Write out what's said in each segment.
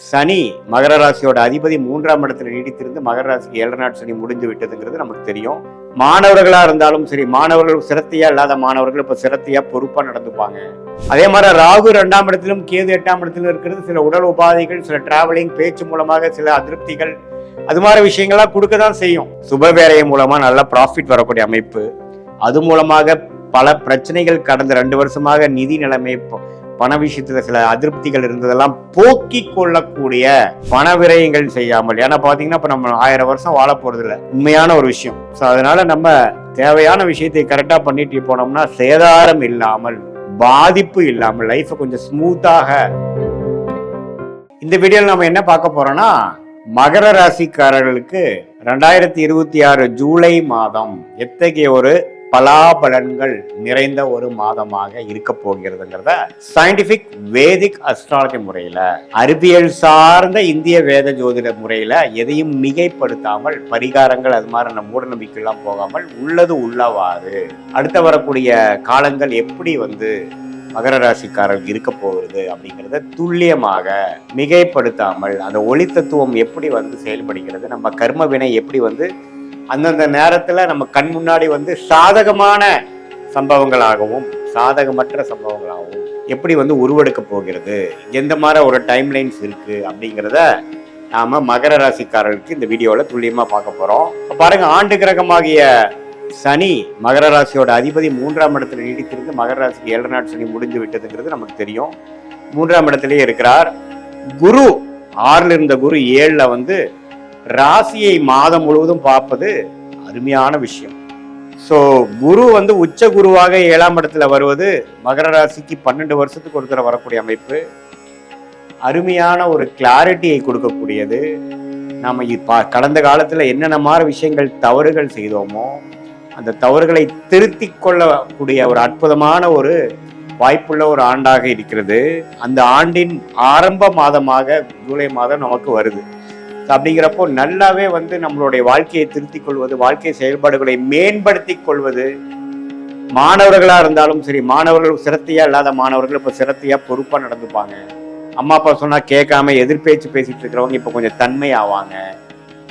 சனி மகர ராசியோட அதிபதி 3ஆம் இடத்துல நீடித்திருந்து மகர ராசிக்கு 7 நாட் சனி முடிஞ்சு விட்டதுங்கிறது நமக்கு தெரியும். மாணவர்களா இருந்தாலும் சரி, மாணவர்கள் சிரத்தையா இல்லாத மாணவர்கள் இப்ப சிரத்தையா பொறுப்பா நடந்துப்பாங்க. அதே மாதிரி ராகு 2ஆம் இடத்திலும் கேது 8ஆம் இடத்திலும் இருக்கிறது சில உடல் உபாதைகள், சில டிராவலிங், பேச்சு மூலமாக சில அதிருப்திகள், அது மாதிரி விஷயங்கள்லாம் கொடுக்கதான் செய்யும். சுப வேலையை மூலமா நல்ல ப்ராஃபிட் வரக்கூடிய அமைப்பு, அது மூலமாக பல பிரச்சனைகள் கடந்த 2 வருஷமாக நிதி நிலைமை, பண விஷயத்துல சில அதிருப்திகள் இருந்ததெல்லாம் போக்கி கொள்ளக்கூடிய பண விரயங்கள் செய்யாமல். ஏன்னா பாத்தீங்கன்னா இப்ப நம்ம 1000 வருஷம் வாழ போறது இல்லை, உண்மையான ஒரு விஷயம். ஸோ அதனால நம்ம தேவையான விஷயத்தை கரெக்டா பண்ணிட்டு போனோம்னா சேதாரம் இல்லாமல், பாதிப்பு இல்லாமல் லைஃபை கொஞ்சம் ஸ்மூத்தாக. இந்த வீடியோல நம்ம என்ன பார்க்க போறோம்னா, மகர ராசிக்காரர்களுக்கு 2026 ஜூலை மாதம் எத்தகைய ஒரு பலாபலன்கள் நிறைந்த ஒரு மாதமாக இருக்க போகிறதுங்கிறத சயின்டிபிக் வேதிக் அஸ்ட்ராலஜி முறையில, அறிவியல் சார்ந்த இந்திய வேத ஜோதிட முறையில எதையும் மிகைப்படுத்தாமல், பரிகாரங்கள் அது மாதிரி நம்ம மூட நம்பிக்கைலாம் போகாமல் உள்ளது உள்ளவாறு அடுத்த வரக்கூடிய காலங்கள் எப்படி மகர ராசிக்காரர்கள் இருக்க போகிறது அப்படிங்கிறத துல்லியமாக மிகைப்படுத்தாமல், அந்த ஒளி தத்துவம் எப்படி செயல்படுகிறது, நம்ம கர்ம வினை எப்படி அந்தந்த நேரத்துல நம்ம கண் முன்னாடி சாதகமான சம்பவங்களாகவும் சாதகமற்ற சம்பவங்களாகவும் எப்படி உருவெடுக்க போகிறது, எந்த மாதிரி ஒரு டைம் லைன்ஸ் இருக்கு அப்படிங்கிறத நாம மகர ராசிக்காரர்களுக்கு இந்த வீடியோல துல்லியமா பார்க்க போறோம். பாருங்க, ஆண்டு கிரகமாகிய சனி மகர ராசியோட அதிபதி 3ஆம் இடத்துல நீடித்திருந்து மகர ராசிக்கு 7 நாட் சனி முடிஞ்சு விட்டதுங்கிறது நமக்கு தெரியும். 3ஆம் இடத்திலேயே இருக்கிறார். குரு 6ல் இருந்த குரு 7ல ராசியை மாதம் முழுவதும் பார்ப்பது அருமையான விஷயம். ஸோ குரு உச்ச குருவாக 7ஆம் இடத்துல வருவது மகர ராசிக்கு 12 வருஷத்துக்கு ஒரு தடவை வரக்கூடிய அமைப்பு. அருமையான ஒரு கிளாரிட்டியை கொடுக்கக்கூடியது. நாம கடந்த காலத்துல என்னென்ன மாதிரி விஷயங்கள் தவறுகள் செய்தோமோ அந்த தவறுகளை திருத்தி கொள்ளக்கூடிய ஒரு அற்புதமான ஒரு வாய்ப்புள்ள ஒரு ஆண்டாக இருக்கிறது. அந்த ஆண்டின் ஆரம்ப மாதமாக ஜூலை மாதம் நமக்கு வருது. அப்படிங்கிறப்போ நல்லாவே நம்மளுடைய வாழ்க்கையை திருத்திக் கொள்வது, வாழ்க்கை செயல்பாடுகளை மேம்படுத்திக் கொள்வது, மாணவர்களா இருந்தாலும் சரி, மாணவர்கள் சிரத்தையா இல்லாத மாணவர்கள் இப்ப சிரத்தையா பொறுப்பா நடந்துப்பாங்க. அம்மா அப்பா சொன்னா கேட்காம எதிர்பேச்சு பேசிட்டு இருக்கிறவங்க இப்ப கொஞ்சம் தன்மை ஆவாங்க,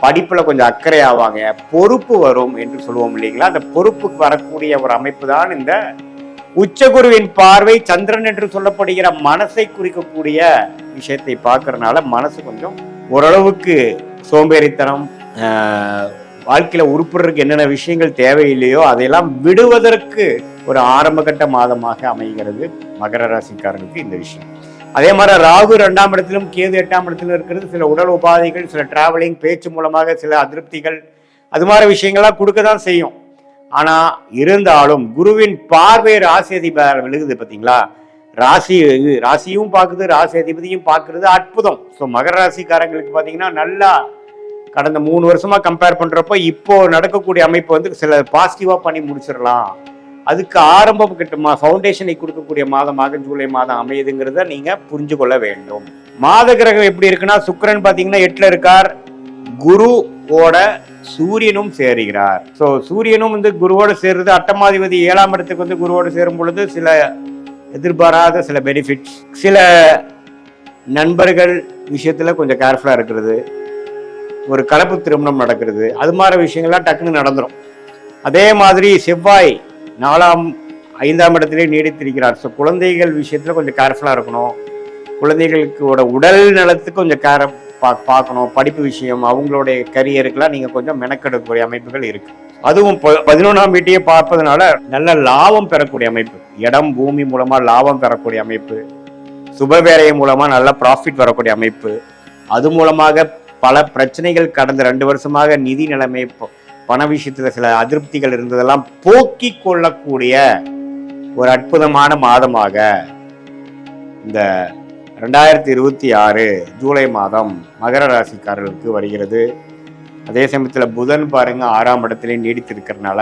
படிப்புல கொஞ்சம் அக்கறை ஆவாங்க, பொறுப்பு வரும் என்று சொல்லுவோம் இல்லைங்களா. அந்த பொறுப்புக்கு வரக்கூடிய ஒரு அமைப்பு தான் இந்த உச்சகுருவின் பார்வை. சந்திரன் என்று சொல்லப்படுகிற மனசை குறிக்கக்கூடிய விஷயத்தை பார்க்கறதுனால மனசு கொஞ்சம் ஓரளவுக்கு சோம்பேறித்தனம், வாழ்க்கையில உருப்படுறதுக்கு என்னென்ன விஷயங்கள் தேவையில்லையோ அதையெல்லாம் விடுவதற்கு ஒரு ஆரம்ப கட்ட மாதமாக அமைகிறது மகர ராசிக்காரர்களுக்கு இந்த விஷயம். அதே மாதிரி ராகு 2ஆம் இடத்திலும் கேது 8ஆம் இடத்திலும் இருக்கிறது சில உடல் உபாதைகள், சில டிராவலிங், பேச்சு மூலமாக சில அதிருப்திகள், அது மாதிரி விஷயங்கள்லாம் கொடுக்கதான் செய்யும். ஆனா இருந்தாலும் குருவின் பார்வை ராசி அதிபதி விழுகுது பார்த்தீங்களா. ராசியும் பார்க்குது, ராசி அதிபதியும் பார்க்கறது அற்புதம். ஸோ மகர ராசிக்காரங்களுக்கு பார்த்தீங்கன்னா நல்லா கடந்த 3 வருஷமா கம்பேர் பண்றப்போ இப்போ நடக்கக்கூடிய அமைப்பு சில பாசிட்டிவா பண்ணி முடிச்சிடலாம். அதுக்கு ஆரம்ப கட்டமா ஃபவுண்டேஷனை கொடுக்கக்கூடிய மாதமாக ஜூலை மாதம் அமையுதுங்கிறத நீங்க புரிஞ்சு கொள்ள வேண்டும். மாத கிரகம் எப்படி இருக்குன்னா, சுக்கிரன் பார்த்தீங்கன்னா 8ல இருக்கார், குருவோட சூரியனும் சேருகிறார். ஸோ சூரியனும் குருவோட சேர்றது, அட்டமாதிபதி 7ஆம் இடத்துக்கு குருவோட சேரும் பொழுது சில எதிர்பாராத சில பெனிஃபிட்ஸ், சில நண்பர்கள் விஷயத்துல கொஞ்சம் கேர்ஃபுல்லா இருக்கிறது, ஒரு கலப்பு திருமணம் நடக்கிறது, அது மாதிரி விஷயங்கள்லாம் டக்குன்னு நடந்துடும். அதே மாதிரி செவ்வாய் 4ஆம் 5ஆம் இடத்திலே நீடித்திருக்கிறார். ஸோ குழந்தைகள் விஷயத்துல கொஞ்சம் கேர்ஃபுல்லா இருக்கணும், குழந்தைகளுக்கு உடல் நலத்துக்கு கொஞ்சம் பார்க்கணும், படிப்பு விஷயம், அவங்களுடைய கரியருக்கெல்லாம் நீங்க கொஞ்சம் மெனக்கெடுக்கக்கூடிய அமைப்புகள் இருக்கு. அதுவும் 11ஆம் வீட்டையே பார்ப்பதனால நல்ல லாபம் பெறக்கூடிய அமைப்பு, இடம் பூமி மூலமா லாபம் பெறக்கூடிய அமைப்பு, சுப வேலை மூலமா நல்ல ப்ராஃபிட் வரக்கூடிய அமைப்பு, அது மூலமாக பல பிரச்சனைகள் கடந்த 2 வருஷமாக நிதி நிலைமை, பண விஷயத்துல சில அதிருப்திகள் இருந்ததெல்லாம் போக்கி கொள்ளக்கூடிய ஒரு அற்புதமான மாதமாக இந்த 2026 ஜூலை மாதம் மகர ராசிக்காரர்களுக்கு வருகிறது. அதே சமயத்தில் புதன் பாருங்க 6ஆம் இடத்திலே நீடித்திருக்கிறதுனால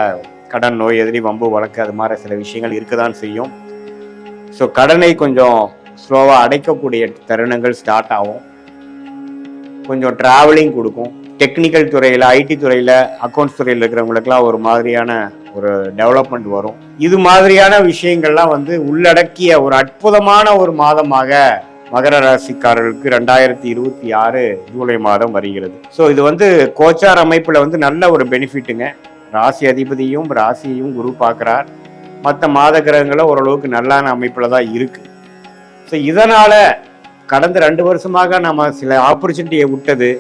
கடன், நோய், எதிரி, வம்பு, வழக்கு, அது மாதிரி சில விஷயங்கள் இருக்கதான் செய்யும். ஸோ கடனை கொஞ்சம் ஸ்லோவாக அடைக்கக்கூடிய தருணங்கள் ஸ்டார்ட் ஆகும். கொஞ்சம் டிராவலிங் கொடுக்கும். டெக்னிக்கல் துறையில், ஐடி துறையில், அக்கௌண்ட்ஸ் துறையில் இருக்கிறவங்களுக்குலாம் ஒரு மாதிரியான ஒரு டெவலப்மெண்ட் வரும். இது மாதிரியான விஷயங்கள்லாம் உள்ளடக்கிய ஒரு அற்புதமான ஒரு மாதமாக மகர ராசிக்காரர்களுக்கு 2026 ஜூலை மாதம் வருகிறது. ஸோ இது வந்து கோச்சார் அமைப்புல வந்து நல்ல ஒரு பெனிஃபிட்டுங்க. ராசி அதிபதியும் ராசியையும் குரு பார்க்குறார். மற்ற மாத கிரகங்களும் ஓரளவுக்கு நல்லான அமைப்புல தான் இருக்கு. ஸோ இதனால கடந்த 2 வருஷமாக நம்ம சில ஆப்பர்ச்சுனிட்டியை விட்டது,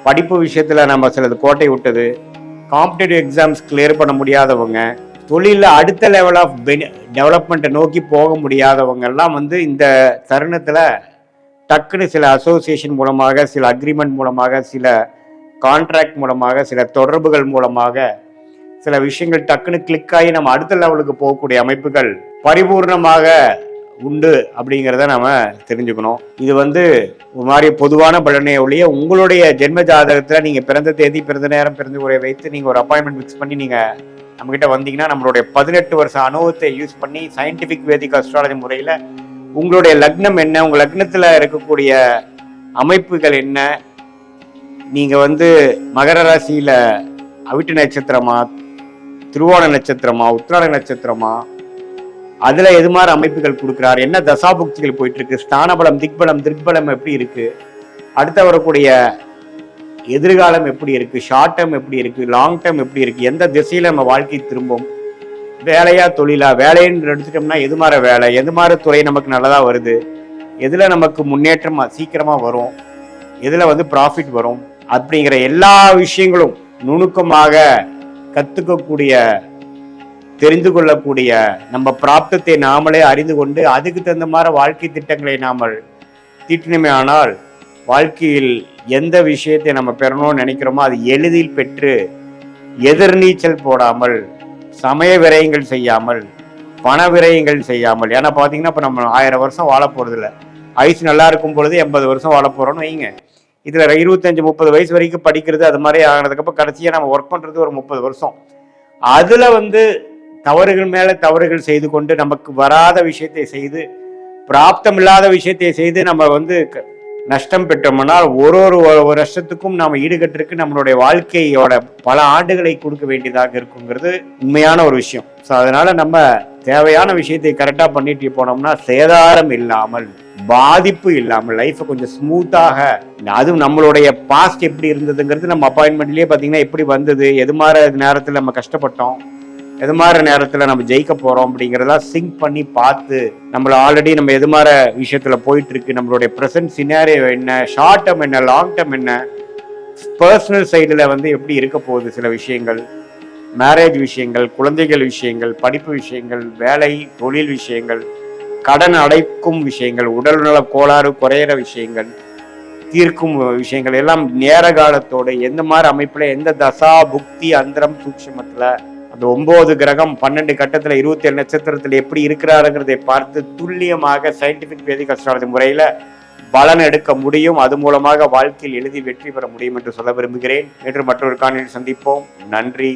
படிப்பு விஷயத்துல நம்ம சிலது கோட்டை விட்டது, காம்படிட்டிவ் எக்ஸாம்ஸ் கிளியர் பண்ண முடியாதவங்க, தொழில அடுத்த லெவல் ஆஃப் டெவலப்மெண்ட்டை நோக்கி போக முடியாதவங்க எல்லாம் வந்து இந்த தருணத்துல டக்குன்னு சில அசோசியேஷன் மூலமாக, சில அக்ரிமெண்ட் மூலமாக, சில கான்ட்ராக்ட் மூலமாக, சில தொடர்புகள் மூலமாக சில விஷயங்கள் டக்குன்னு கிளிக் ஆகி நம்ம அடுத்த லெவலுக்கு போகக்கூடிய அமைப்புகள் பரிபூர்ணமாக உண்டு அப்படிங்கிறத நம்ம தெரிஞ்சுக்கணும். இது வந்து ஒரு மாதிரி பொதுவான பலனை ஒழிய உங்களுடைய ஜென்ம ஜாதகத்துல நீங்க பிறந்த தேதி, பிறந்த நேரம், பிறந்த உரை வைத்து நீங்க ஒரு அப்பாயின்மெண்ட் ஃபிக்ஸ் பண்ணி நீங்க நம்ம கிட்ட வந்தீங்கன்னா நம்மளுடைய 18 வருஷ அனுபவத்தை யூஸ் பண்ணி சயின்டிபிக் வேதிக் அஸ்ட்ராலஜி முறையில உங்களுடைய லக்னம் என்ன, உங்க லக்னத்துல இருக்கக்கூடிய அமைப்புகள் என்ன, நீங்க வந்து மகர ராசியில அவிட்ட நட்சத்திரமா, திருவோண நட்சத்திரமா, உத்திராட நட்சத்திரமா, அதுல எது மாதிரி அமைப்புகள் கொடுக்குறாரு, என்ன தசாபுக்திகள் போயிட்டு இருக்கு, ஸ்தானபலம், திக்பலம், திருப்பலம் எப்படி இருக்கு, அடுத்த வரக்கூடிய எதிர்காலம் எப்படி இருக்கு, ஷார்ட் டேர்ம் எப்படி இருக்கு, லாங் டேர்ம் எப்படி இருக்கு, எந்த திசையில நம்ம வாழ்க்கை திரும்பும், வேலையா தொழிலா, வேலைன்னு எடுத்துட்டோம்னா எது மாதிரி வேலை, எது மாதிரி துறை நமக்கு நல்லதா வருது, எதுல நமக்கு முன்னேற்றம் சீக்கிரமா வரும், எதுல வந்து ப்ராஃபிட் வரும் அப்படிங்கிற எல்லா விஷயங்களும் நுணுக்கமாக கத்துக்கக்கூடிய, தெரிந்து கொள்ளக்கூடிய, நம்ம பிராப்தத்தை நாமளே அறிந்து கொண்டு அதுக்கு தகுந்த மாதிரி வாழ்க்கை திட்டங்களை நாமல் தீட்டினமே ஆனால் வாழ்க்கையில் எந்த விஷயத்தை நம்ம பெறணும்னு நினைக்கிறோமோ அது எளிதில் பெற்று எதிர்நீச்சல் போடாமல், சமய விரயங்கள் செய்யாமல், பண விரயங்கள் செய்யாமல். ஏன்னா பார்த்தீங்கன்னா இப்போ நம்ம 1000 வருஷம் வாழ போறது இல்லை. ஆயுசு நல்லா இருக்கும் பொழுது 80 வருஷம் வாழ போறோம்னு வைங்க. இதுல 25-30 வயசு வரைக்கும் படிக்கிறது அது மாதிரி ஆனதுக்கப்புறம் கடைசியா நம்ம ஒர்க் பண்றது ஒரு 30 வருஷம். அதுல வந்து தவறுகள் மேல தவறுகள் செய்து கொண்டு நமக்கு வராத விஷயத்தை செய்து, பிராப்தம் இல்லாத விஷயத்தை செய்து நம்ம வந்து நஷ்டம் பெற்றோம்னால் ஒரு வருஷத்துக்கும் நாம ஈடுகட்டிருக்கு நம்மளுடைய வாழ்க்கையோட பல ஆண்டுகளை கொடுக்க வேண்டியதாக இருக்குங்கிறது உண்மையான ஒரு விஷயம். ஸோ அதனால நம்ம தேவையான விஷயத்தை கரெக்டா பண்ணிட்டு போனோம்னா சேதாரம் இல்லாமல், பாதிப்பு இல்லாமல் லைஃப்பை கொஞ்சம் ஸ்மூத்தாக, அதுவும் நம்மளுடைய பாஸ்ட் எப்படி இருந்ததுங்கிறது நம்ம அப்பாயின்மெண்ட்லயே பார்த்தீங்கன்னா எப்படி வந்தது, எது மாதிரி நேரத்தில் நம்ம கஷ்டப்பட்டோம், எது மாதிரி நேரத்தில் நம்ம ஜெயிக்க போறோம் அப்படிங்கிறதெல்லாம் சிங்க் பண்ணி பார்த்து நம்மள ஆல்ரெடி நம்ம எது மாதிரி விஷயத்துல போயிட்டு இருக்கு, நம்மளுடைய ப்ரெசன்ட் சினாரியோ என்ன, ஷார்ட் டேர்ம் என்ன, லாங் டேர்ம் என்ன, பர்சனல் சைடில் வந்து எப்படி இருக்க போகுது, சில விஷயங்கள், மேரேஜ் விஷயங்கள், குழந்தைகள் விஷயங்கள், படிப்பு விஷயங்கள், வேலை தொழில் விஷயங்கள், கடன் அடைக்கும் விஷயங்கள், உடல்நல கோளாறு குறையிற விஷயங்கள், தீர்க்கும் விஷயங்கள் எல்லாம் நேர காலத்தோடு எந்த மாதிரி அமைப்புல, எந்த தசா புக்தி அந்தரம் சூட்சுமத்துல அந்த 9 கிரகம் 12 கட்டத்துல 27 நட்சத்திரத்துல எப்படி இருக்கிறாருங்கிறதை பார்த்து துல்லியமாக சயின்டிபிக் வேதிக் அஸ்ட்ராலஜி முறையில பலன் எடுக்க முடியும். அது மூலமாக வாழ்க்கையில் எழுதி வெற்றி பெற முடியும் என்று சொல்ல விரும்புகிறேன். என்று மற்றொரு காணொளியில் சந்திப்போம். நன்றி.